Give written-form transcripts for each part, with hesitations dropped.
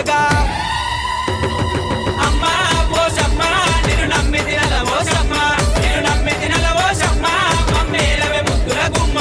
పట్టగా అమ్మా పోషమ్మ నిన్ను నమ్మి తినల పోషమ్మ నిన్ను నమ్మి తినల పోషమ్మ మమ్మేలవే ముద్దుల గుమ్మ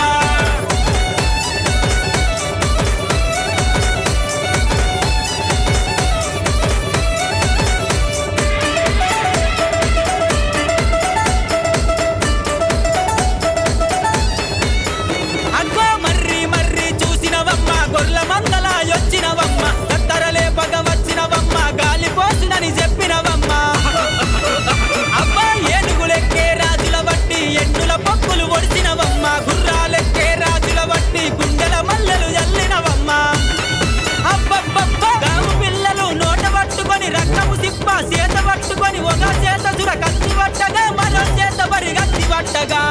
వచ్చినవమ్మ దత్తరలే పగ వచ్చినవమ్మ గాలి పోసునని చెప్పినవమ్మ అబ్బా ఏనుగులెక్కే రాజుల బట్టి ఎన్నుల పప్పులు ఒడిచినవమ్మ గుర్రాలెక్కే రాజుల బట్టి గుండెల మల్లెలు జల్లినవమ్మ అబ్బబ్బబ్బ గాము పిల్లలు నోట పట్టుకొని రక్తము సిప్ప చేత పట్టుకొని ఒక చేత చుర కత్తి పట్టగా మరో చేత బరి గత్తి పట్టగా